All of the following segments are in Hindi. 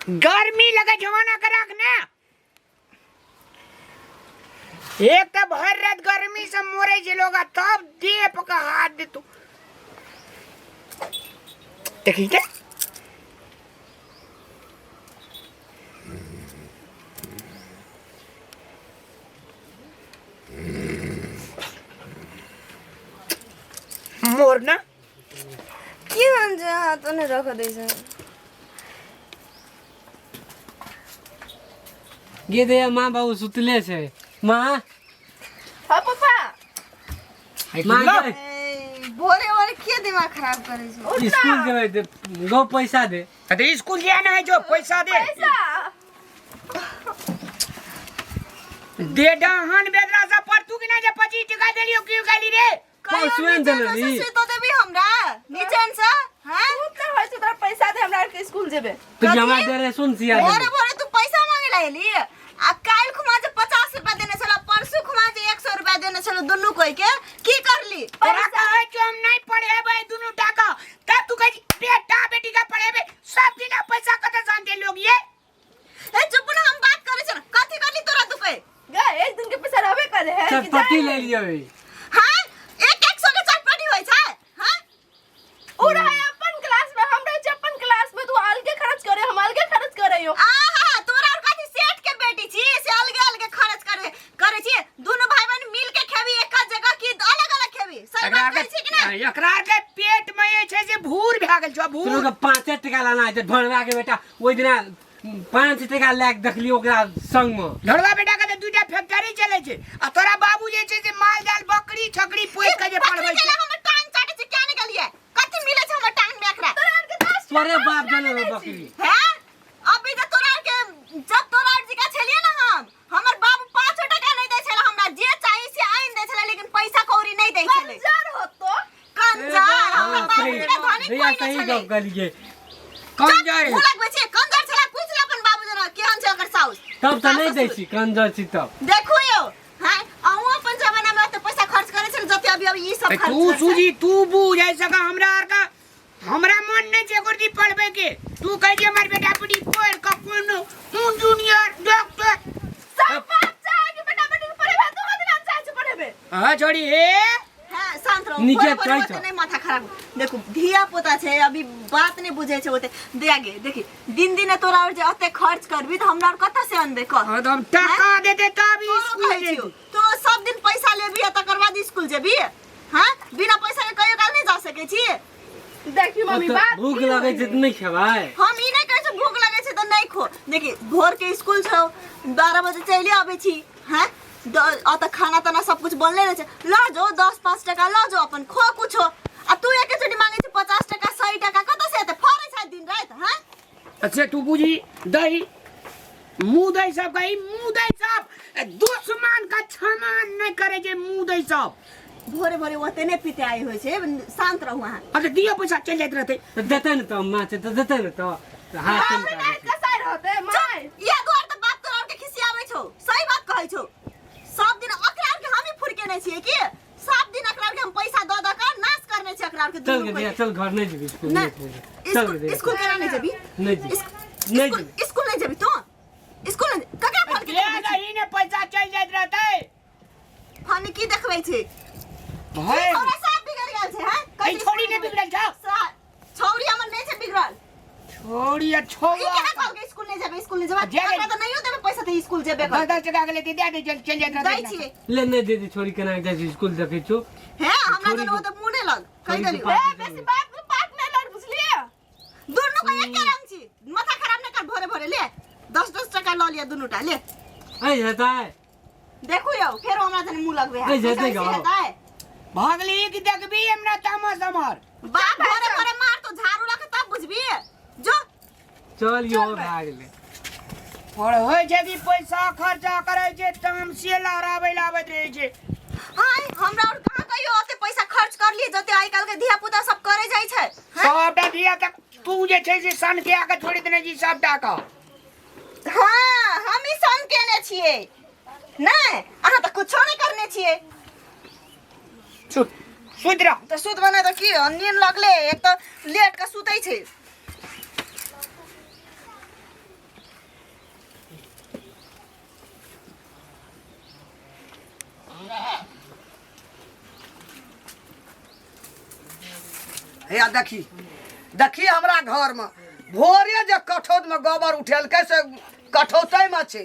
गर्मी लगे जवाना कराक ना एक तो भर रात गर्मी से मोरे जे लोग तब दे पका हाथ दे तू देखी क्या मोर ना किन हाथ नै रखदैछ गे दे माँ बाबू सुतले छे माँ हाँ पापा माँ भोरे भोरे के दिमाग खराब करे छ स्कूल जेबै दे गो पैसा दे अरे स्कूल जाना है जो पैसा दे दे डहन बेदरा से पर तू कि ना जे 25 टका देलियो की गाली रे परसुएन देलनी तो देबी हमरा नीचन से हां उतना होय छै तोरा पैसा दे हमरा के स्कूल जेबे तो जमा दे रे सुन सिया भोरे भोरे तू पैसा मांगे लायली आ काल खुमा जे 50 रुपया देने छला परसु खुमा जे 100 रुपया देने छला दुनु कोई के की करली तोरा कहे कि हम नहीं पढ़ेबे दुनु टाका तब तू कही बेटा बेटी का पढ़ेबे सब दिन पैसा कते जान दे लोग ये ए चुप ना हम बात करे छ कथि करली तोरा तू कहे गा एक दिन के पैसा रहबे करे है चटपटी ले लियो हां एक 100 के चटपटी होय छै हां ओ रहे अपन क्लास में हम रहे छ अपन क्लास में तू अलगे खर्च करे हम अलगे खर्च करे हो आहा तोरा और कथि सेठ के बेटी छी से अलगे अलगे खर्च करे छी दोनों भाई बहन मिल के खेबी एक जगह की अलग अलग खेबी सही बात कहै छी कि ना एकरा के पेट में ये छै जे भूर भा गेल छ भूर तोरा 5 टका लाना है ढोलवा के बेटा ओइ दिना 5 टका लाग देखली ओकरा संग में ढोलवा बेटा के दुटा फैक्ट्री चले छै आ तोरा बाबू जे छै जे माल जाल बकरी छकरी पोस के जे पढ़बै छै हम टांग चाटे छै क्या निकलिए कथि मिले छै हमर टांग में एकरा तोरा के 10 तोरे बाप जने बकरी हैं अभी तो तोरा के जब तोरा जी का छलिए ना हमर बाबू 5 टका नहीं दै छला हमरा जे चाहिए से आइन दै छला लेकिन पैसा कौड़ी नहीं दै छले कंजर हो तो कंजर हमर बाबू के धनी कोई सही नहीं गप गलिए कंजर लगबे छै कंजर छला पूछ ले अपन बाबू जना केहन छै ओकर साउस तब त नहीं दै छी कंजर छी तब देखो यो हैं अहू अपन जमाना में तो पैसा खर्च करे छै जते अभी ई सब खर्च तू सूजी तू बुझै सका हमरा आर का हमरा मन नहीं छै गुरदी पढ़बे के तू कह जे हमर बेटा बेटी पढ़ क कोनो इंजीनियर डॉक्टर सब बात चाहे कि बेटा बेटी के पढ़ेबे तू दिन चाहे छै पढ़ेबे हां छोड़ी हे हां शांत रहो नीचे बोले चढ़ नहीं माथा खराब देखो धिया पोता छै अभी बात नहीं बुझे छै ओते दे आगे देखी दिन दिन तोरा और जे अते खर्च करबी त हमरा और कत से अनबे क हम टका देते तब स्कूल जेबी तो सब दिन पैसा लेबी तकर बाद स्कूल जेबी हां बिना पैसा के कहियो काल नहीं जा सके छी देखी मम्मी बात भूख लगे छै त नहीं खेबै हम ई नहीं कहै छै भूख लगे छै त नहीं खो देखी भोर के स्कूल छौ 12 बजे चली आबे छी हैं त खाना तना सब कुछ बनले रहे छै ल जो 10-5 टका ल जो अपन खो कुछ आ तू एक चोटी मांगे छै 50 टका 100 टका कत से एते फरे छै दिन रात हैं अच्छा तू बुझी दही मुंह दई सब कही मुंह दई सब दुश्मन का क्षमान नहीं करे जे मुंह दई सब भोरे भोरे ओते ने पीते आई होय छै शांत रहू वहां अच्छा दिया पैसा चल जात रहते त देते न त माँ छै त देते न त हाथ में कसाई रहते माय ये द्वार त बात तोरा के खिसी आबै छौ सही बात कहै छौ सब दिन अकरार के हम ही फुरके नहीं छिए की सब दिन अकरार के हम पैसा द द कर नाश करने छै अकरार के चल गे चल घर नहीं जेबी स्कूल नहीं चल गे स्कूल केना नहीं जेबी नहीं जी नहीं जी स्कूल नहीं जेबी तो स्कूल ककरा फोन के ले दही ने पैसा चल जात रहते फोन की देखबै छै भाई हमरा सब बिगड़ गेल छै हैं कई छोड़ी ने बिगड़ल छ छौरी हमर नहीं छै बिगड़ल छोड़ी या ई छोड़ी केना कहल के स्कूल नहीं जेबे स्कूल नहीं जेबे हमरा त नहीं देबे पैसा त स्कूल जेबे कर 10 टका के लेते दे चल जात दै रहते छिए ले नहीं दीदी छोड़ी केना जाय छी स्कूल देखे छो हैं हमरा त ओते मुंह नहीं लग कहि देली ए बेसी बात नहीं लड़ बुझलिए दुनु को एक रंग छी माथा खराब नहीं कर भोरे भोरे ले 10-10 टका ल लिया दुनुटा ले ए हेता है देखो यो फेर हमरा तने मुंह लगबे ए जते गाओ भागली की देखबी हमरा तमाशा मार बाप भोरे भोरे मार तो झाड़ू रख तब बुझबी जो चल यो भाग ले और होय छै कि पैसा खर्चा करे छै टाइम से लहराबै लाबैत रहे छै हाय हमरा और कहां कहियो ओते पैसा खर्च कर लिए जते आइ काल के धिया पुता सब करे जाय छै सबटा धिया तक तू जे छै से सन के आके छोड़ी देने जी सबटा का हां हम ही सन केने छिए नहीं अहाँ त कुछो नहीं करने छिए सुत रह त सुत बने त की नींद लगले एक त लेट के सुतै छै देखी देखी हमरा घर में भोरे जे कठौत में गोबर उठेल कैसे कठौते में छे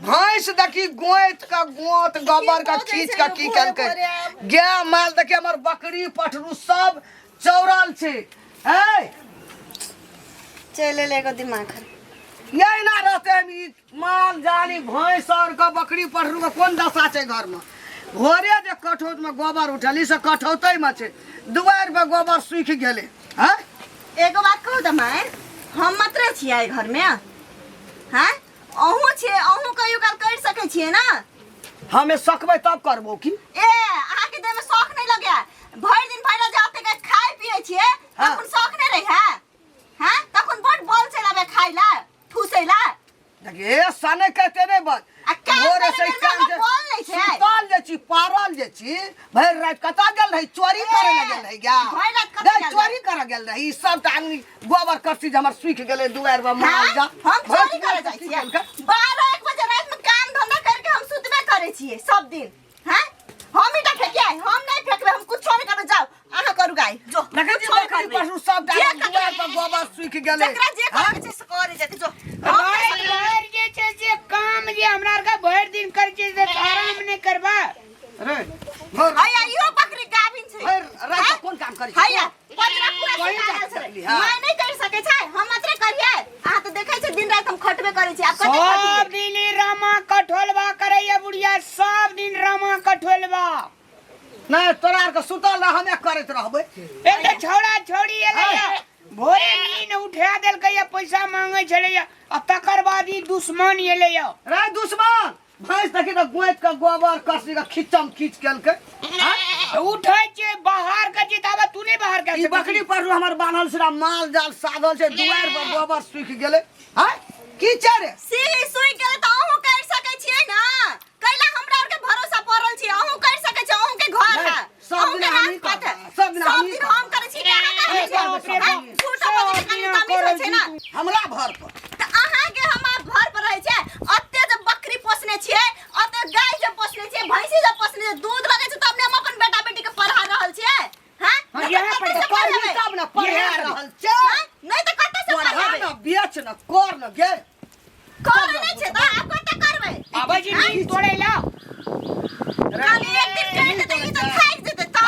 भैंस देखी गोत गोबर का खींच का की कलके गाय माल देखी हमर बकरी पठरू सब चौरल छे ए चले लेगो दिमाग यही ना रहते हम माल जाली भैंस और का बकरी पठरू का कौन दशा छे घर में भोरे जे कठौत में गोबर उठली से कठौते में छे दुआर पे गोबर सूख गेले हैं एगो बात कहू दमाय हम मात्र छियै घर में हैं अहू छे अहू कहियो काल कर सके छियै ना हमें सकबे तब करबो की ए अहाँ के देह में शौक नहीं लगे भर दिन भर जाते के खाए पिए छियै तखन शौक नहीं रही है हैं तखन बड़ बोल चलाबे खाइला ठुसैला देखिए सने कहते नहीं बस भोरे से काम जे सुतल जे छी पारल जे छी भर रात कता गेल रही चोरी करे लगल रही क्या नहीं चोरी करे गेल रही सब टांगनी गोबर करसी जे हमर सूख गेले दुआर पर माल जा हम चोरी करे जाय छियै 12-1 बजे रात में काम धंधा करके हम सुतबे करे छियै सब दिन हैं हम इटा फेकिए हम नहीं फेकबे हम कुछ नहीं करबे जाओ आहा करू गाय जो लगे जे बकरी पशु सब टांग दुआर पर गोबर सूख गेले जकरा जे करे छै से करे जेते जो भर जे छै से काम जे हमरा का भर दिन कर छै से आराम नहीं करबा अरे भर हैया इहो बकरी गाभिन छै भर रात कौन काम करी हैया पजरा पूरा मैं नहीं कर सके छै हम मात्र करिए आ तो देखै छै दिन रात हम खटबे करे छी आप कते सब दिन रामा कठोलबा करैया बुढ़िया सब दिन रामा कठोलबा नहीं तोरा के सुतल रह हमें करत रहबे एक छौड़ा छौड़ी एलैया भोरे नींद उठा देलकै पैसा मांगे छलैया आ तकर बाद ई दुश्मन एलैया रे दुश्मन भैंस देखी तो गोत का गोबर कसरी का खिचम खींच केलके उठै छै बाहर के जिताबा तू नहीं बाहर के ई बकरी पर हमर बान्हल सिरा माल जाल साधल छै दुआर पर गोबर सूख गेले हैं की चरे सीही सुई गेले त अहू कर सकै छियै ना कैला हमरा और के भरोसा पड़ल छी अहू कर सकै छी अहू के घर है सब दिन हम सब दिन हम करे छी अहाँ करे छी छोटा बजे कनी तमीज होय छै ना हमरा घर पर त अहाँ के हम घर पर रहै छै अत्ते जे बकरी पोसने छियै अत्ते गाय जे पोसने छियै भैंसी जे पोसने छियै दूध लगे छै त अपने हम अपन बेटा बेटी के पढ़ा रहल छियै हैं यहाँ पर पढ़ी तब न पढ़ा रहल छै नहीं त कत्ते से पढ़ाबे न बेच न कर न गे कर नहीं छै त आप कत्ते करबै आबा जी नींद तोड़े ला खाली एक दिन कहि देते ई त खाइ देते त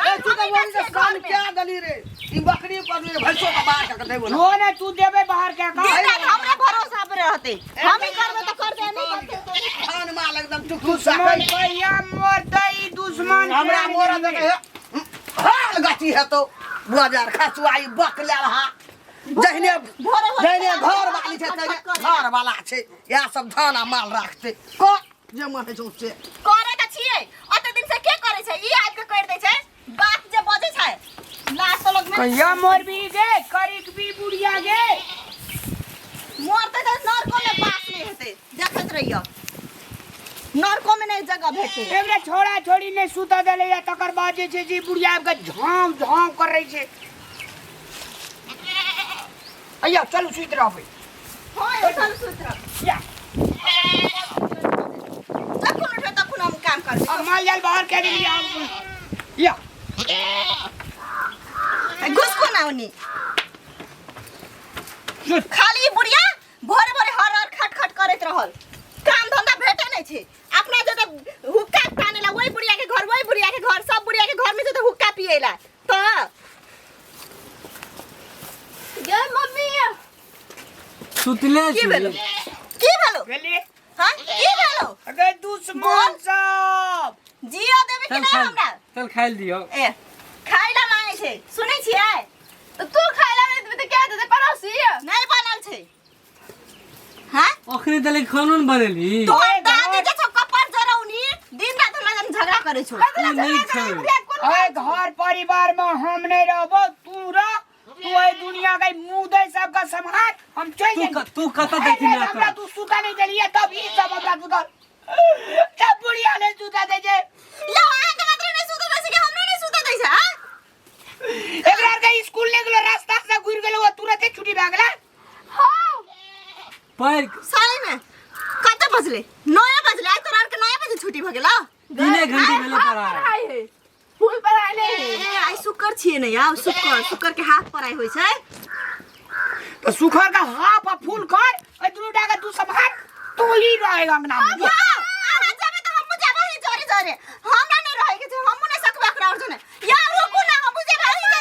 ए तू तो बोल से कान क्या गली रे ई बकरी पर भैंसो का बाहर कर दे बोला नो ने तू देबे बाहर के का हमरा भरोसा पर रहते हम ही करबे त कर दे नहीं करते खान माल एकदम टुकटुक दुश्मन भैया मोरते ई दुश्मन हमरा मोरा देखे हाल गति है तो बाजार खसुआई बक ले रहा जहने घर वाली छे घर वाला छे या सब धाना माल रखते को जे मन छौ से करे त छियै अते दिन से के करे छै ई आब के कर दे छै बात जे बजे छै लास्ट लोग में कहिया मोर भी गे करिक भी बुढ़िया गे मोरते त नरको में पास नहीं हेते देखत रहियो नरको में नहीं जगह भेटे एबरे छोड़ा छोड़ी ने सुता देले या तकर बाद जे छै जी बुढ़िया के झाम झाम कर रही छै अया चल सुत रहबे होय चल सूत्र या तखन उठे तखन हम काम करबे अब माल जाल बाहर के दिली हम या घुसको ना उनी सुत खाली बुढ़िया भोरे भोरे हर हर खट खट करत रहल काम धंधा भेटे नहीं छे अपना जते हुक्का तानेला वही बुढ़िया के घर सब बुढ़िया के घर में जते हुक्का पिएला तो गे मम्मी सुतले की भेलो गेली हां की भेलो अगे दुश्मन सब जियो देबे कि ना हमरा चल खाइल दियो ए खाइला मांगे छे सुनै छियै तो तू खाइला नहीं देबे त क्या देते पड़ोसी नहीं बनल छे हां ओखरे दले खानो न बनेली तो दादी जे छ कपार जरौनी दिन रात हमरा झगड़ा करे छु नहीं छै अरे घर परिवार में हम नहीं रहबो तू रह तू ए दुनिया के मुंह दे सब का संभाल हम चल जाएंगे तू कत देखि ना हमरा तू सुता नहीं देलिए तब ई सब हमरा सुता तब बुढ़िया ने सुता दे जे लो आ के मात्र नहीं सुता दे के हमने नहीं सुता दे छ हां एकरा के स्कूल ले गेलो रास्ता से घुर गेलो तुरंत छुट्टी भए गेला हां पर साले में कते बजले 9 बजले आज तोरा के 9 बजे छुट्टी भ गेला दिने घंटे भेले पढ़ाई फूल पर आने आई शुक्र छिए नै आ शुक्र के हाथ पर आई होय छै तो सुखर का हाफ आ फूल कर ए दुनु डाका तू संभाल तू ही रहेगा अंगना में आहा जाबे त हम जाबे ही जोरे जोरे हमरा नै रहे के छै हम नै सकबे ओकरा और जने